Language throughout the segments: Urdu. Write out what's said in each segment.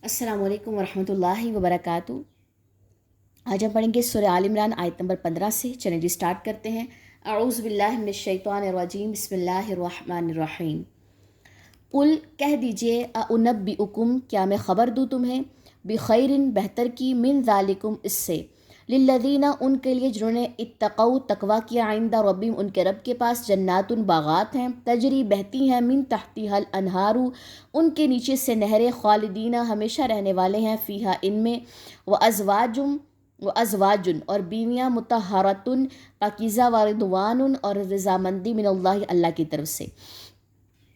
السلام علیکم ورحمۃ اللہ وبرکاتہ۔ آج ہم پڑھیں گے سورہ آل عمران آیت نمبر 15 سے۔ چلیں جی سٹارٹ کرتے ہیں۔ اعوذ باللہ من الشیطان الرجیم، بسم اللہ الرحمن الرحیم۔ قل کہہ دیجئے، اُنبئکم کیا میں خبر دوں تمہیں، بخیر بہتر کی، من ذالکم اس سے، للذین ان کے لیے جنہوں نے اتقوا تقوی کیا، عند ربہم ان کے رب کے پاس، جنات باغات ہیں، تجری بہتی ہیں، من تحتها الانہار ان کے نیچے سے نہریں، خالدین ہمیشہ رہنے والے ہیں، فیہا ان میں، وازواج اور بیویاں، مطہراتن پاکیزہ، ورضوان اور رضامندی، من اللہ اللہ کی طرف سے،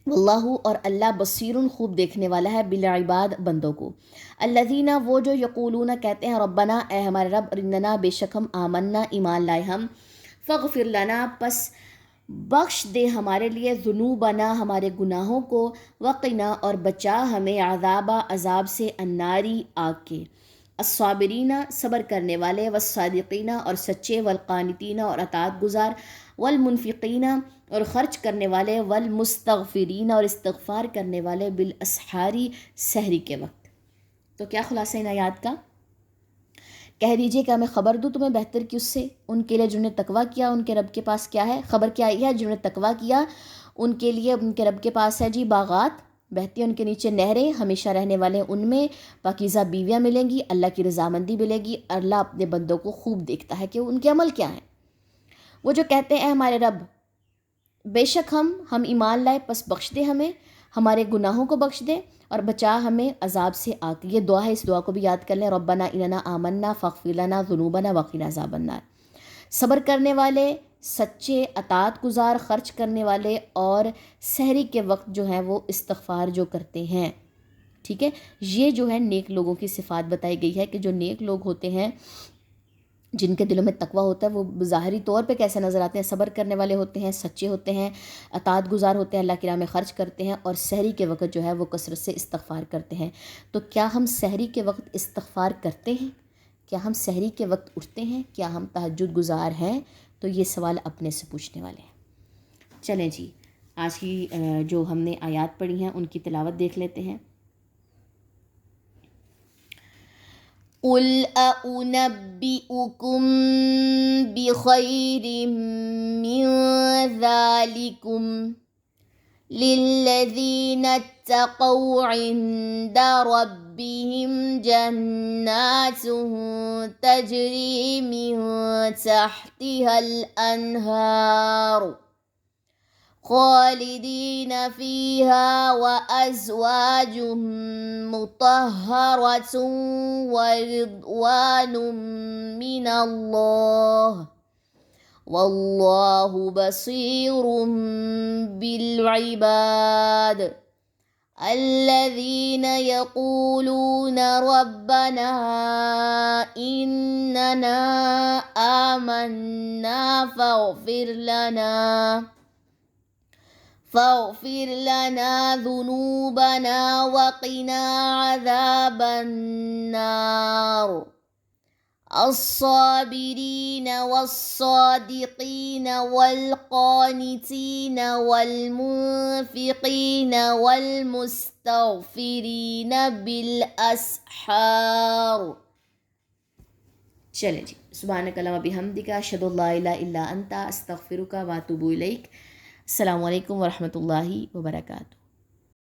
واللہ اور اللہ بصیر خوب دیکھنے والا ہے، بالعباد بندوں کو، الذین وہ جو یقولون کہتے ہیں، ربنا اے ہمارے رب، اننا بے شک ہم، آمنا ایمان لائے ہم، فاغفر لنا پس بخش دے ہمارے لیے، ذنوبنا ہمارے گناہوں کو، وقنا اور بچا ہمیں، عذاب سے، الناری آگ کے، الصابرین صبر کرنے والے، والصادقین اور سچے، والقانتین اور اطاعت گزار، والمنفقین اور خرچ کرنے والے، والمستغفرین اور استغفار کرنے والے، بالاسحاری سحری کے وقت۔ تو کیا خلاصہ ان آیات کا؟ کہہ دیجئے کہ میں خبر دوں تمہیں بہتر کی اس سے، ان کے لیے جنہوں نے تقوی کیا ان کے رب کے پاس کیا ہے، خبر کیا آئی ہے، جنہوں نے تقوی کیا ان کے لیے ان کے رب کے پاس ہے جی باغات، بہتی ہیں ان کے نیچے نہریں، ہمیشہ رہنے والے ان میں، پاکیزہ بیویاں ملیں گی، اللہ کی رضامندی ملے گی، اللہ اپنے بندوں کو خوب دیکھتا ہے کہ ان کے عمل کیا ہیں۔ وہ جو کہتے ہیں اے ہمارے رب، بے شک ہم ایمان لائے، پس بخش دے ہمیں، ہمارے گناہوں کو بخش دے اور بچا ہمیں عذاب سے آگ۔ یہ دعا ہے، اس دعا کو بھی یاد کر لیں، ربنا اننا آمنا فاغفر لنا ذنوبنا وقنا عذاب النار۔ صبر کرنے والے، سچے، اطاعت گزار، خرچ کرنے والے اور سحری کے وقت جو ہیں وہ استغفار جو کرتے ہیں، ٹھیک ہے، یہ جو ہے نیک لوگوں کی صفات بتائی گئی ہے کہ جو نیک لوگ ہوتے ہیں، جن کے دلوں میں تقوی ہوتا ہے، وہ ظاہری طور پہ کیسے نظر آتے ہیں، صبر کرنے والے ہوتے ہیں، سچے ہوتے ہیں، اطاعت گزار ہوتے ہیں، اللہ کی راہ میں خرچ کرتے ہیں، اور سحری کے وقت جو ہے وہ کثرت سے استغفار کرتے ہیں۔ تو کیا ہم سحری کے وقت استغفار کرتے ہیں؟ کیا ہم سحری کے وقت اٹھتے ہیں؟ کیا ہم تہجد گزار ہیں؟ تو یہ سوال اپنے سے پوچھنے والے ہیں۔ چلیں جی، آج کی جو ہم نے آیات پڑھی ہیں ان کی تلاوت دیکھ لیتے ہیں۔ قل أنبئكم بخير من ذلكم للذين اتقوا عند ربهم جنات تجري من تحتها الأنهار خالدين فيها، وأزواج مطهرة، ورضوان من الله، والله بصير بالعباد، الذين يقولون ربنا إننا آمنا فاغفر لنا ذنوبنا وقنا عذاب النار، الصابرين والصادقين والقانتين والمنفقين والمستغفرين بالاسحار۔ چلیں جی، سبحانک اللہم وبحمدک، اشہد ان لا الہ الا انت، استغفرک واتوب الیک۔ السلام علیکم ورحمۃ اللہ وبرکاتہ۔